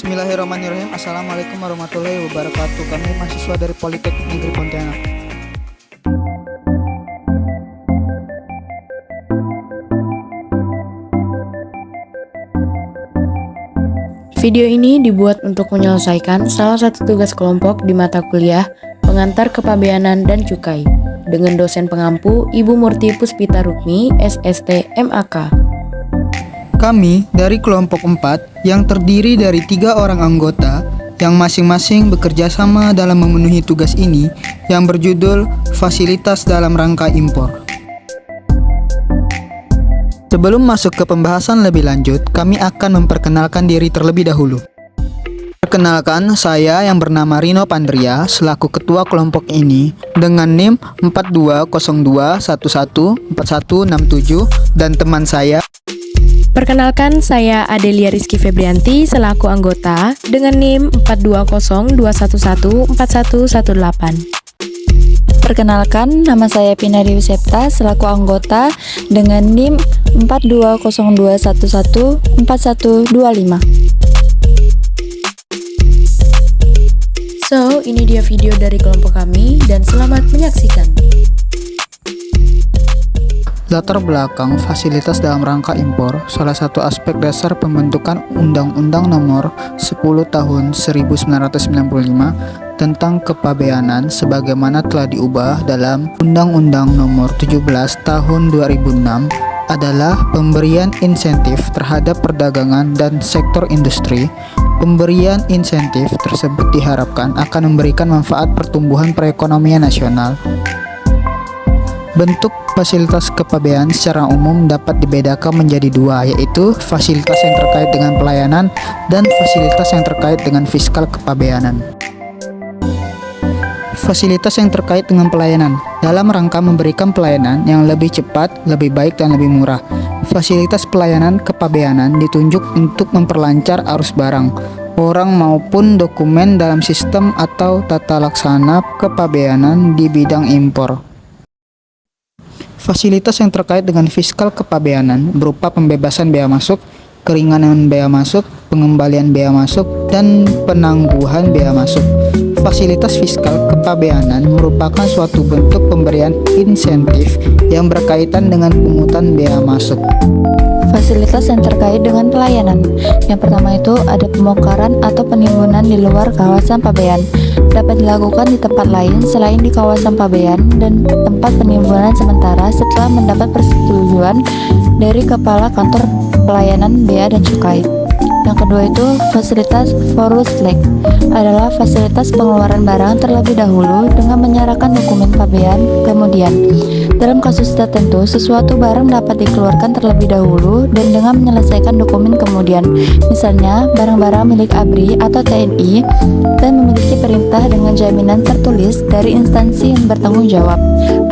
Bismillahirrahmanirrahim. Assalamualaikum warahmatullahi wabarakatuh. Kami mahasiswa dari Politeknik Negeri Pontianak. Video ini dibuat untuk menyelesaikan salah satu tugas kelompok di mata kuliah Pengantar Kepabeanan dan Cukai dengan dosen pengampu Ibu Murti Puspita Rukmi, SST, MAK. Kami dari kelompok 4 yang terdiri dari 3 orang anggota yang masing-masing bekerja sama dalam memenuhi tugas ini yang berjudul Fasilitas dalam Rangka Impor. Sebelum masuk ke pembahasan lebih lanjut, kami akan memperkenalkan diri terlebih dahulu. Perkenalkan, saya yang bernama Rino Pandria selaku ketua kelompok ini dengan NIM 4202114167 dan teman saya. Perkenalkan, saya Adelia Rizky Febrianti selaku anggota dengan NIM 4202114118. Perkenalkan, nama saya Pina Dewi Septa selaku anggota dengan NIM 4202114125. So, ini dia video dari kelompok kami dan selamat menyaksikan. Latar belakang fasilitas dalam rangka impor, salah satu aspek dasar pembentukan Undang-Undang Nomor 10 Tahun 1995 tentang kepabeanan sebagaimana telah diubah dalam Undang-Undang Nomor 17 Tahun 2006 adalah pemberian insentif terhadap perdagangan dan sektor industri. Pemberian insentif tersebut diharapkan akan memberikan manfaat pertumbuhan perekonomian nasional. Bentuk fasilitas kepabeanan secara umum dapat dibedakan menjadi dua, yaitu fasilitas yang terkait dengan pelayanan dan fasilitas yang terkait dengan fiskal kepabeanan. Fasilitas yang terkait dengan pelayanan dalam rangka memberikan pelayanan yang lebih cepat, lebih baik, dan lebih murah. Fasilitas pelayanan kepabeanan ditunjuk untuk memperlancar arus barang, orang maupun dokumen dalam sistem atau tata laksana kepabeanan di bidang impor. Fasilitas yang terkait dengan fiskal kepabeanan berupa pembebasan bea masuk, keringanan bea masuk, pengembalian bea masuk, dan penangguhan bea masuk. Fasilitas fiskal kepabeanan merupakan suatu bentuk pemberian insentif yang berkaitan dengan pungutan bea masuk. Fasilitas yang terkait dengan pelayanan. Yang pertama itu ada pembongkaran atau penimbunan di luar kawasan pabean. Dapat dilakukan di tempat lain selain di kawasan pabean dan tempat penimbunan sementara setelah mendapat persetujuan dari Kepala Kantor Pelayanan Bea dan Cukai. Yang kedua itu fasilitas forward leg adalah fasilitas pengeluaran barang terlebih dahulu dengan menyerahkan dokumen pabean kemudian. Dalam kasus tertentu, sesuatu barang dapat dikeluarkan terlebih dahulu dan dengan menyelesaikan dokumen kemudian. Misalnya, barang-barang milik ABRI atau TNI dan memiliki perintah dengan jaminan tertulis dari instansi yang bertanggung jawab,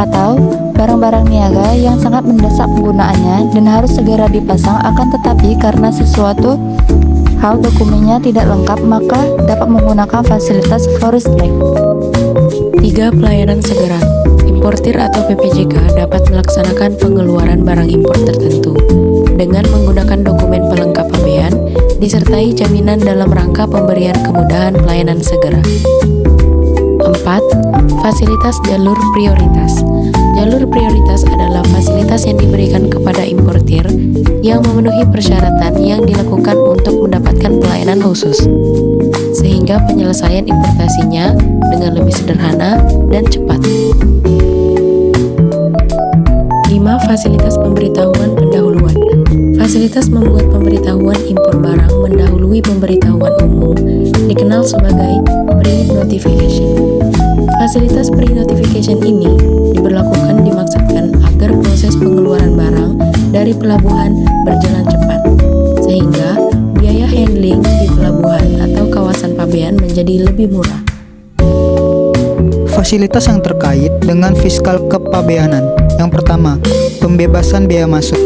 atau barang-barang niaga yang sangat mendesak penggunaannya dan harus segera dipasang akan tetapi karena sesuatu hal dokumennya tidak lengkap maka dapat menggunakan fasilitas forward leg. 3. Pelayanan segera. Importir atau PPJK dapat melaksanakan pengeluaran barang impor tertentu dengan menggunakan dokumen pelengkap pabean disertai jaminan dalam rangka pemberian kemudahan pelayanan segera. 4. Fasilitas jalur prioritas. Jalur prioritas adalah fasilitas yang diberikan kepada importir yang memenuhi persyaratan yang dilakukan untuk mendapatkan pelayanan khusus, sehingga penyelesaian importasinya dengan lebih sederhana dan cepat. 5. Fasilitas pemberitahuan pendahuluan. Fasilitas membuat pemberitahuan impor barang mendahului pemberitahuan umum, dikenal sebagai pre-notification. Fasilitas pre-notification ini diberlakukan dimaksudkan agar proses pengeluaran barang dari pelabuhan berjalan cepat, sehingga biaya handling di pelabuhan atau kawasan pabean menjadi lebih murah. Fasilitas yang terkait dengan fiskal kepabeanan. Yang pertama, pembebasan bea masuk.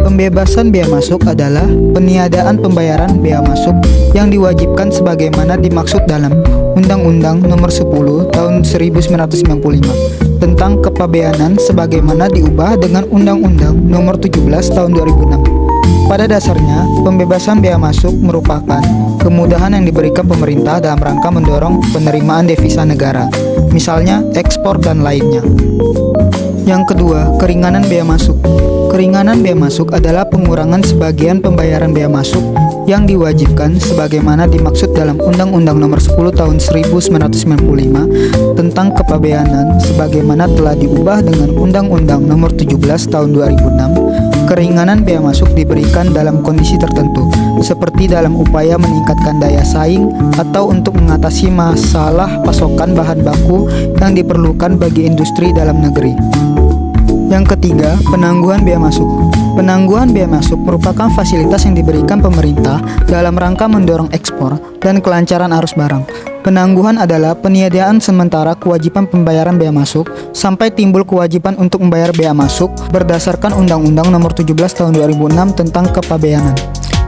Pembebasan bea masuk adalah peniadaan pembayaran bea masuk yang diwajibkan sebagaimana dimaksud dalam Undang-Undang Nomor 10 Tahun 1995 tentang kepabeanan sebagaimana diubah dengan Undang-Undang Nomor 17 Tahun 2006. Pada dasarnya, pembebasan bea masuk merupakan kemudahan yang diberikan pemerintah dalam rangka mendorong penerimaan devisa negara, misalnya ekspor dan lainnya. Yang kedua, keringanan bea masuk. Keringanan bea masuk adalah pengurangan sebagian pembayaran bea masuk yang diwajibkan sebagaimana dimaksud dalam Undang-Undang Nomor 10 Tahun 1995 tentang Kepabeanan sebagaimana telah diubah dengan Undang-Undang Nomor 17 Tahun 2006. Keringanan bea masuk diberikan dalam kondisi tertentu, seperti dalam upaya meningkatkan daya saing atau untuk mengatasi masalah pasokan bahan baku yang diperlukan bagi industri dalam negeri. Yang ketiga, penangguhan bea masuk. Penangguhan bea masuk merupakan fasilitas yang diberikan pemerintah dalam rangka mendorong ekspor dan kelancaran arus barang. Penangguhan adalah peniadaan sementara kewajiban pembayaran bea masuk sampai timbul kewajiban untuk membayar bea masuk berdasarkan Undang-Undang Nomor 17 Tahun 2006 tentang Kepabeanan.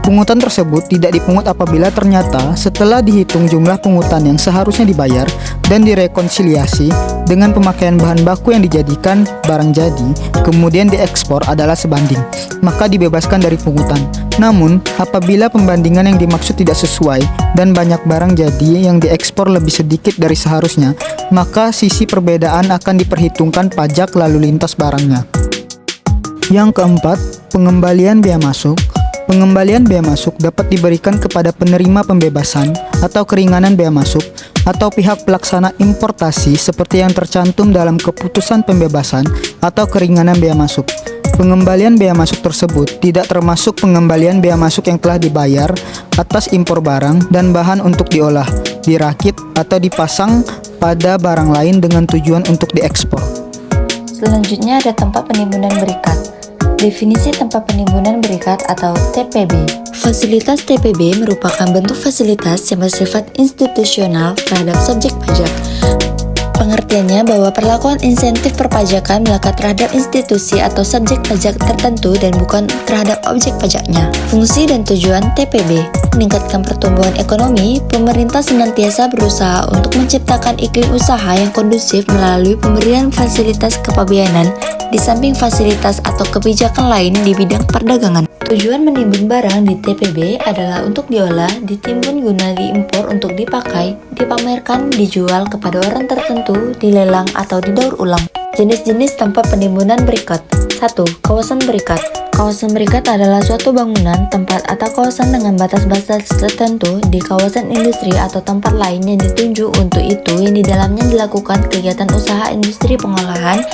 Pungutan tersebut tidak dipungut apabila ternyata setelah dihitung jumlah pungutan yang seharusnya dibayar dan direkonsiliasi dengan pemakaian bahan baku yang dijadikan barang jadi, kemudian diekspor adalah sebanding, maka dibebaskan dari pungutan. Namun, apabila pembandingan yang dimaksud tidak sesuai dan banyak barang jadi yang diekspor lebih sedikit dari seharusnya, maka sisi perbedaan akan diperhitungkan pajak lalu lintas barangnya. Yang keempat, pengembalian bea masuk. Pengembalian bea masuk dapat diberikan kepada penerima pembebasan atau keringanan bea masuk atau pihak pelaksana importasi seperti yang tercantum dalam keputusan pembebasan atau keringanan bea masuk. Pengembalian bea masuk tersebut tidak termasuk pengembalian bea masuk yang telah dibayar atas impor barang dan bahan untuk diolah, dirakit, atau dipasang pada barang lain dengan tujuan untuk diekspor. Selanjutnya ada tempat penimbunan berikat. Definisi tempat penimbunan berikat atau TPB. Fasilitas TPB merupakan bentuk fasilitas yang bersifat institusional terhadap subjek pajak. Pengertiannya bahwa perlakuan insentif perpajakan melekat terhadap institusi atau subjek pajak tertentu dan bukan terhadap objek pajaknya. Fungsi dan tujuan TPB: meningkatkan pertumbuhan ekonomi. Pemerintah senantiasa berusaha untuk menciptakan iklim usaha yang kondusif melalui pemberian fasilitas kepabeanan di samping fasilitas atau kebijakan lain di bidang perdagangan. Tujuan menimbun barang di TPB adalah untuk diolah, ditimbun guna diimpor untuk dipakai, dipamerkan, dijual kepada orang tertentu, dilelang atau didaur ulang. Jenis-jenis tempat penimbunan berikat. 1. Kawasan berikat. Kawasan berikat adalah suatu bangunan, tempat atau kawasan dengan batas-batas tertentu di kawasan industri atau tempat lain yang ditunjuk untuk itu yang di dalamnya dilakukan kegiatan usaha industri pengolahan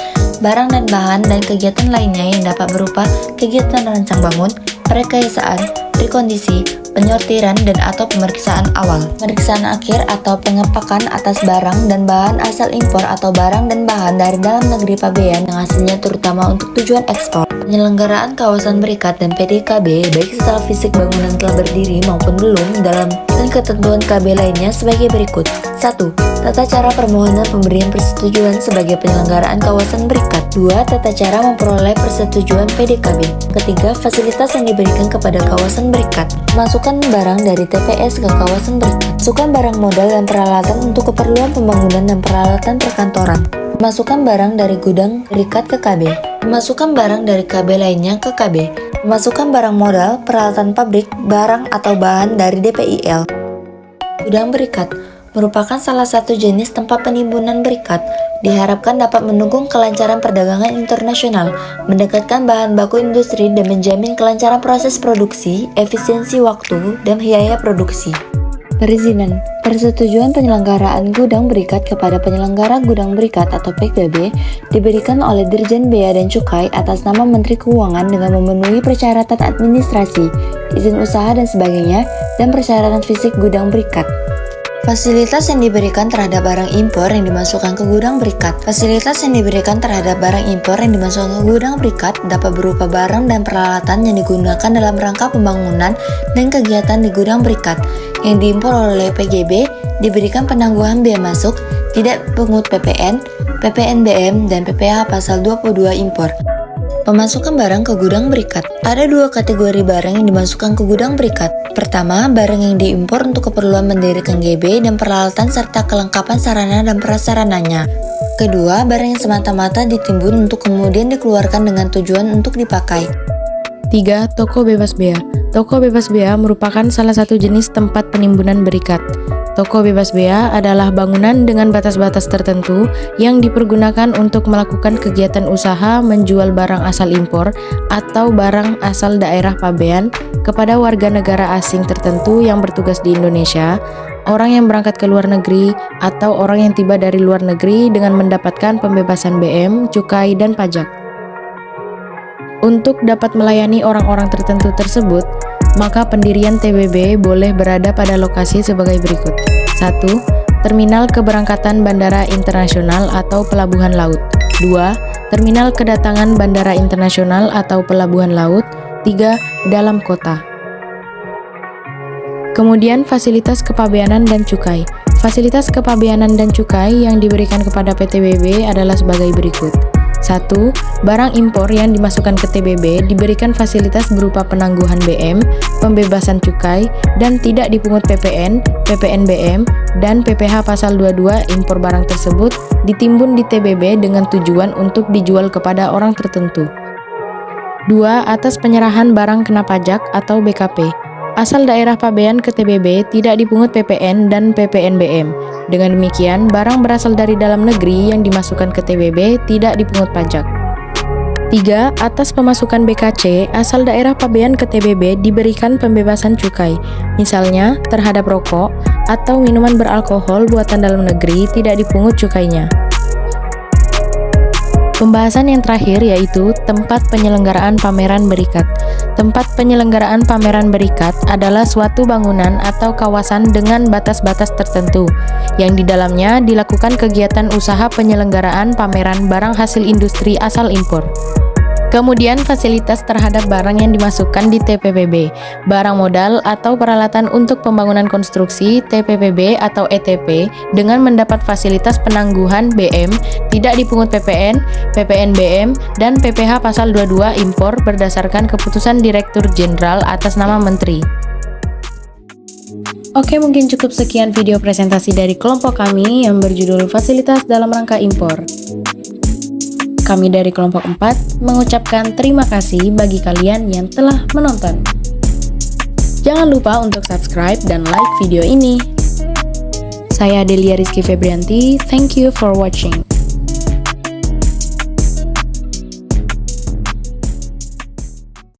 barang dan bahan dan kegiatan lainnya yang dapat berupa kegiatan rancang bangun, perekayasaan, rekondisi, penyortiran dan atau pemeriksaan awal, pemeriksaan akhir atau pengepakan atas barang dan bahan asal impor atau barang dan bahan dari dalam negeri pabean yang hasilnya terutama untuk tujuan ekspor. Penyelenggaraan kawasan berikat dan PDKB baik secara fisik bangunan telah berdiri maupun belum dalam dan ketentuan KB lainnya sebagai berikut. 1. Tata cara permohonan pemberian persetujuan sebagai penyelenggaraan kawasan berikat. 2. Tata cara memperoleh persetujuan PDKB. Ketiga, fasilitas yang diberikan kepada kawasan berikat. Masukkan barang dari TPS ke kawasan berikat. Masukkan barang modal dan peralatan untuk keperluan pembangunan dan peralatan perkantoran. Masukkan barang dari gudang berikat ke KB. Memasukkan barang dari KB lainnya ke KB. Memasukkan barang modal, peralatan pabrik, barang atau bahan dari DPIL. Gudang berikat merupakan salah satu jenis tempat penimbunan berikat. Diharapkan dapat mendukung kelancaran perdagangan internasional, mendekatkan bahan baku industri dan menjamin kelancaran proses produksi, efisiensi waktu, dan biaya produksi. Perizinan. Persetujuan penyelenggaraan gudang berikat kepada penyelenggara gudang berikat atau PGB diberikan oleh Dirjen Bea dan Cukai atas nama Menteri Keuangan dengan memenuhi persyaratan administrasi, izin usaha dan sebagainya, dan persyaratan fisik gudang berikat. Fasilitas yang diberikan terhadap barang impor yang dimasukkan ke gudang berikat. Fasilitas yang diberikan terhadap barang impor yang dimasukkan ke gudang berikat dapat berupa barang dan peralatan yang digunakan dalam rangka pembangunan dan kegiatan di gudang berikat. Yang diimpor oleh PGB diberikan penangguhan bea masuk, tidak pungut PPN, PPNBM, dan PPh pasal 22 impor. Pemasukan barang ke gudang berikat. Ada dua kategori barang yang dimasukkan ke gudang berikat. Pertama, barang yang diimpor untuk keperluan mendirikan GB dan peralatan serta kelengkapan sarana dan prasarananya. Kedua, barang yang semata-mata ditimbun untuk kemudian dikeluarkan dengan tujuan untuk dipakai. 3. Toko bebas bea. Toko bebas bea merupakan salah satu jenis tempat penimbunan berikat. Toko bebas bea adalah bangunan dengan batas-batas tertentu yang dipergunakan untuk melakukan kegiatan usaha menjual barang asal impor atau barang asal daerah pabean kepada warga negara asing tertentu yang bertugas di Indonesia, orang yang berangkat ke luar negeri, atau orang yang tiba dari luar negeri dengan mendapatkan pembebasan BM, cukai, dan pajak. Untuk dapat melayani orang-orang tertentu tersebut, maka pendirian TBB boleh berada pada lokasi sebagai berikut. 1. Terminal keberangkatan bandara internasional atau pelabuhan laut. 2. Terminal kedatangan bandara internasional atau pelabuhan laut. 3. Dalam kota. Kemudian fasilitas kepabeanan dan cukai. Fasilitas kepabeanan dan cukai yang diberikan kepada PTBB adalah sebagai berikut. 1. Barang impor yang dimasukkan ke TBB diberikan fasilitas berupa penangguhan BM, pembebasan cukai, dan tidak dipungut PPN, PPNBM, dan PPh pasal 22 impor barang tersebut ditimbun di TBB dengan tujuan untuk dijual kepada orang tertentu. 2. Atas penyerahan barang kena pajak atau BKP. Asal daerah pabean ke TBB tidak dipungut PPN dan PPNBM. Dengan demikian, barang berasal dari dalam negeri yang dimasukkan ke TBB tidak dipungut pajak. 3. Atas pemasukan BKC, asal daerah pabean ke TBB diberikan pembebasan cukai. Misalnya, terhadap rokok atau minuman beralkohol buatan dalam negeri tidak dipungut cukainya. Pembahasan yang terakhir yaitu tempat penyelenggaraan pameran berikat. Tempat penyelenggaraan pameran berikat adalah suatu bangunan atau kawasan dengan batas-batas tertentu, yang di dalamnya dilakukan kegiatan usaha penyelenggaraan pameran barang hasil industri asal impor. Kemudian fasilitas terhadap barang yang dimasukkan di TPPB, barang modal atau peralatan untuk pembangunan konstruksi TPPB atau ETP dengan mendapat fasilitas penangguhan BM, tidak dipungut PPN, PPNBM, dan PPh pasal 22 impor berdasarkan keputusan Direktur Jenderal atas nama Menteri. Oke, mungkin cukup sekian video presentasi dari kelompok kami yang berjudul Fasilitas dalam Rangka Impor. Kami dari kelompok 4 mengucapkan terima kasih bagi kalian yang telah menonton. Jangan lupa untuk subscribe dan like video ini. Saya Delia Rizky Febrianti, thank you for watching.